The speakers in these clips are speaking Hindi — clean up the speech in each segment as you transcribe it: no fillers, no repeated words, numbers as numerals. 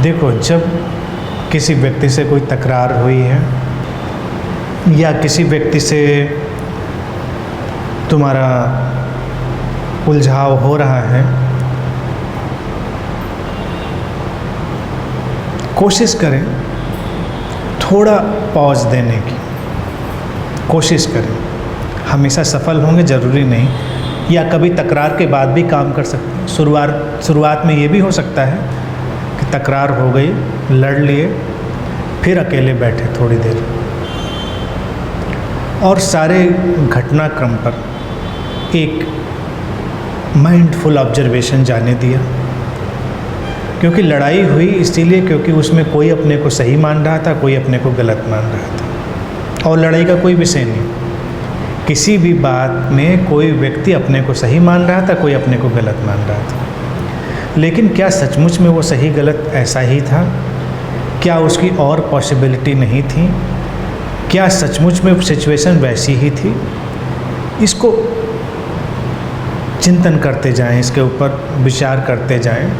देखो, जब किसी व्यक्ति से कोई तकरार हुई है या किसी व्यक्ति से तुम्हारा उलझाव हो रहा है, कोशिश करें थोड़ा पॉज देने की। कोशिश करें, हमेशा सफल होंगे ज़रूरी नहीं, या कभी तकरार के बाद भी काम कर सकते हैं। शुरुआत में ये भी हो सकता है कि तकरार हो गई, लड़ लिए, फिर अकेले बैठे थोड़ी देर और सारे घटनाक्रम पर एक माइंडफुल ऑब्जर्वेशन जाने दिया। क्योंकि लड़ाई हुई इसीलिए क्योंकि उसमें कोई अपने को सही मान रहा था, कोई अपने को गलत मान रहा था। और लड़ाई का कोई विषय नहीं, किसी भी बात में कोई व्यक्ति अपने को सही मान रहा था, कोई अपने को गलत मान रहा था। लेकिन क्या सचमुच में वो सही गलत ऐसा ही था? क्या उसकी और पॉसिबिलिटी नहीं थी? क्या सचमुच में सिचुएशन वैसी ही थी? इसको चिंतन करते जाएं, इसके ऊपर विचार करते जाएं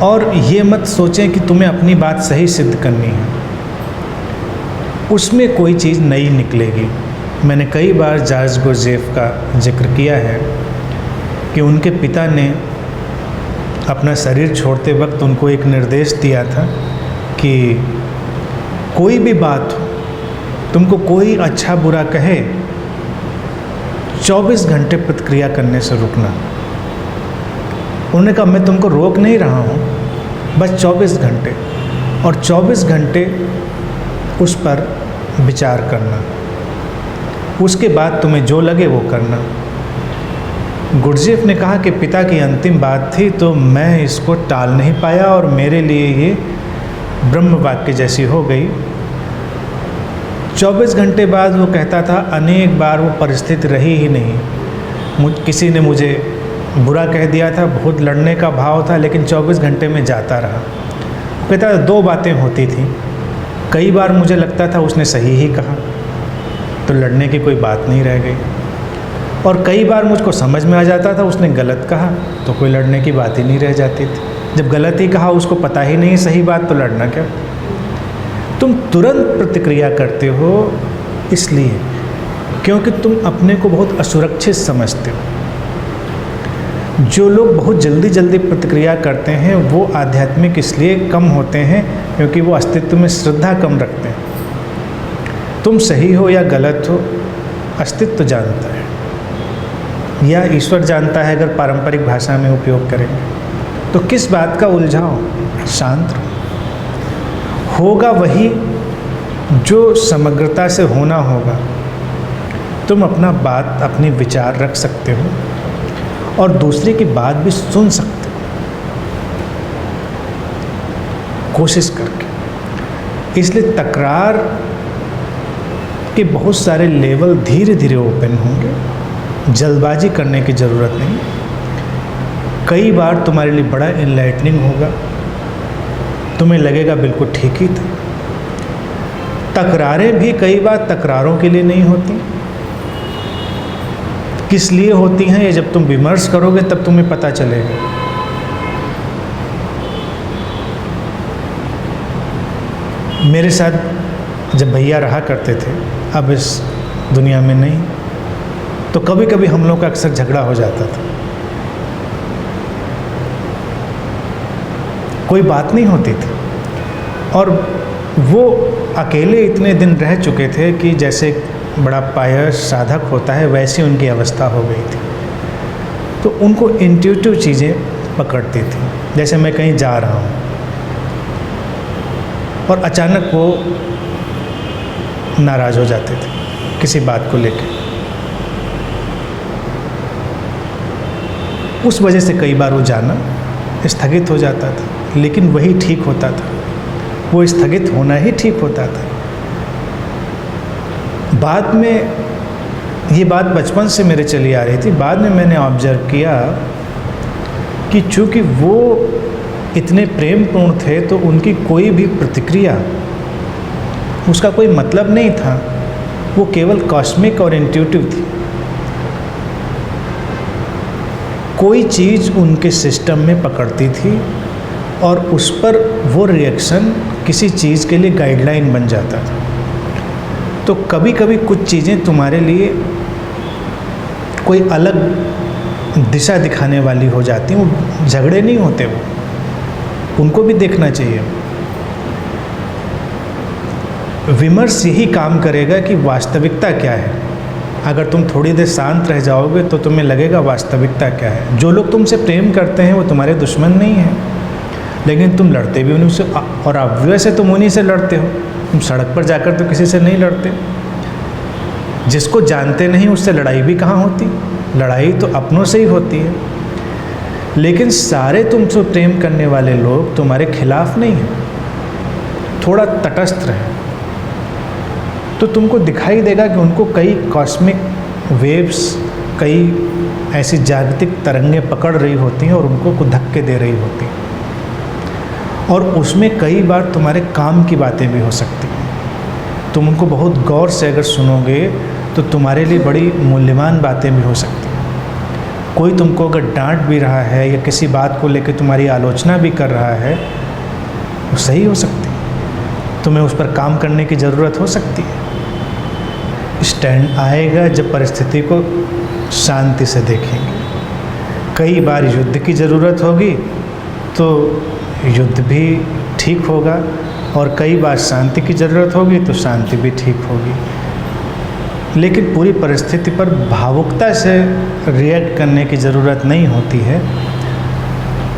और ये मत सोचें कि तुम्हें अपनी बात सही सिद्ध करनी है, उसमें कोई चीज़ नई निकलेगी। मैंने कई बार जॉर्ज गुरजेफ का जिक्र किया है कि उनके पिता ने अपना शरीर छोड़ते वक्त उनको एक निर्देश दिया था कि कोई भी बात हो, तुमको कोई अच्छा बुरा कहे, 24 घंटे प्रतिक्रिया करने से रुकना। उन्होंने कहा मैं तुमको रोक नहीं रहा हूँ, बस 24 घंटे, और 24 घंटे उस पर विचार करना, उसके बाद तुम्हें जो लगे वो करना। गुरजेफ ने कहा कि पिता की अंतिम बात थी तो मैं इसको टाल नहीं पाया और मेरे लिए ये ब्रह्म वाक्य जैसी हो गई। 24 घंटे बाद वो कहता था, अनेक बार वो परिस्थिति रही ही नहीं, किसी ने मुझे बुरा कह दिया था, बहुत लड़ने का भाव था, लेकिन 24 घंटे में जाता रहा। कहता था 2 बातें होती थी, कई बार मुझे लगता था उसने सही ही कहा तो लड़ने की कोई बात नहीं रह गई, और कई बार मुझको समझ में आ जाता था उसने गलत कहा तो कोई लड़ने की बात ही नहीं रह जाती थी। जब गलत ही कहा, उसको पता ही नहीं सही बात, तो लड़ना क्या। तुम तुरंत प्रतिक्रिया करते हो इसलिए क्योंकि तुम अपने को बहुत असुरक्षित समझते हो। जो लोग बहुत जल्दी जल्दी प्रतिक्रिया करते हैं वो आध्यात्मिक इसलिए कम होते हैं क्योंकि वो अस्तित्व में श्रद्धा कम रखते हैं। तुम सही हो या गलत हो, अस्तित्व जानता है या ईश्वर जानता है, अगर पारंपरिक भाषा में उपयोग करेंगे। तो किस बात का उलझाओ, शांत रहो। होगा वही जो समग्रता से होना होगा। तुम अपना बात, अपनी विचार रख सकते हो और दूसरे की बात भी सुन सकते हो, कोशिश करके। इसलिए तकरार के बहुत सारे लेवल धीरे धीरे ओपन होंगे, जल्दबाजी करने की ज़रूरत नहीं। कई बार तुम्हारे लिए बड़ा इनलाइटनिंग होगा, तुम्हें लगेगा बिल्कुल ठीक ही था। तकरारें भी कई बार तकरारों के लिए नहीं होती, किस लिए होती हैं ये जब तुम विमर्श करोगे तब तुम्हें पता चलेगा। मेरे साथ जब भैया रहा करते थे, अब इस दुनिया में नहीं, तो कभी कभी हम लोग का अक्सर झगड़ा हो जाता था। कोई बात नहीं होती थी और वो अकेले इतने दिन रह चुके थे कि जैसे बड़ा पायस साधक होता है वैसी उनकी अवस्था हो गई थी। तो उनको इंट्यूटिव चीज़ें पकड़ती थी, जैसे मैं कहीं जा रहा हूँ और अचानक वो नाराज़ हो जाते थे किसी बात को लेकर। उस वजह से कई बार वो जाना स्थगित हो जाता था, लेकिन वही ठीक होता था, वो स्थगित होना ही ठीक होता था। बाद में ये बात बचपन से मेरे चली आ रही थी, बाद में मैंने ऑब्जर्व किया कि चूँकि वो इतने प्रेमपूर्ण थे तो उनकी कोई भी प्रतिक्रिया, उसका कोई मतलब नहीं था, वो केवल कॉस्मिक और इंट्यूटिव थी। कोई चीज़ उनके सिस्टम में पकड़ती थी और उस पर वो रिएक्शन किसी चीज़ के लिए गाइडलाइन बन जाता था। तो कभी कभी कुछ चीज़ें तुम्हारे लिए कोई अलग दिशा दिखाने वाली हो जाती हैं, वो झगड़े नहीं होते, वो उनको भी देखना चाहिए। विमर्श यही काम करेगा कि वास्तविकता क्या है। अगर तुम थोड़ी देर शांत रह जाओगे तो तुम्हें लगेगा वास्तविकता क्या है। जो लोग तुमसे प्रेम करते हैं वो तुम्हारे दुश्मन नहीं हैं, लेकिन तुम लड़ते भी उन्हीं से, और ऑब्वियस है तुम उन्हीं से लड़ते हो। तुम सड़क पर जाकर तो किसी से नहीं लड़ते। जिसको जानते नहीं उससे लड़ाई भी कहाँ होती, लड़ाई तो अपनों से ही होती है। लेकिन सारे तुमसे प्रेम करने वाले लोग तुम्हारे खिलाफ नहीं हैं, थोड़ा तटस्थ रहे तो तुमको दिखाई देगा कि उनको कई कॉस्मिक वेव्स, कई ऐसी जागतिक तरंगें पकड़ रही होती हैं और उनको कुछ धक्के दे रही होती हैं, और उसमें कई बार तुम्हारे काम की बातें भी हो सकती हैं। तुम उनको बहुत गौर से अगर सुनोगे तो तुम्हारे लिए बड़ी मूल्यवान बातें भी हो सकती हैं। कोई तुमको अगर डांट भी रहा है या किसी बात को लेकर तुम्हारी आलोचना भी कर रहा है, वो सही हो सकती है, तुम्हें उस पर काम करने की ज़रूरत हो सकती है। स्टैंड आएगा जब परिस्थिति को शांति से देखेंगे। कई बार युद्ध की ज़रूरत होगी तो युद्ध भी ठीक होगा, और कई बार शांति की ज़रूरत होगी तो शांति भी ठीक होगी। लेकिन पूरी परिस्थिति पर भावुकता से रिएक्ट करने की ज़रूरत नहीं होती है।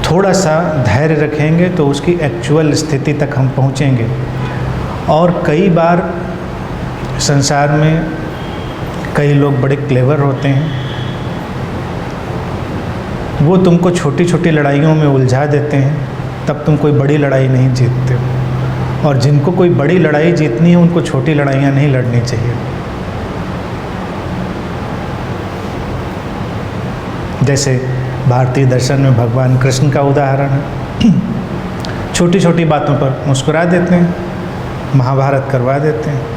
थोड़ा सा धैर्य रखेंगे तो उसकी एक्चुअल स्थिति तक हम पहुँचेंगे। और कई बार संसार में कई लोग बड़े क्लेवर होते हैं, वो तुमको छोटी छोटी लड़ाइयों में उलझा देते हैं, तब तुम कोई बड़ी लड़ाई नहीं जीतते हो। और जिनको कोई बड़ी लड़ाई जीतनी है उनको छोटी लड़ाइयाँ नहीं लड़नी चाहिए। जैसे भारतीय दर्शन में भगवान कृष्ण का उदाहरण है, छोटी छोटी बातों पर मुस्कुरा देते हैं, महाभारत करवा देते हैं।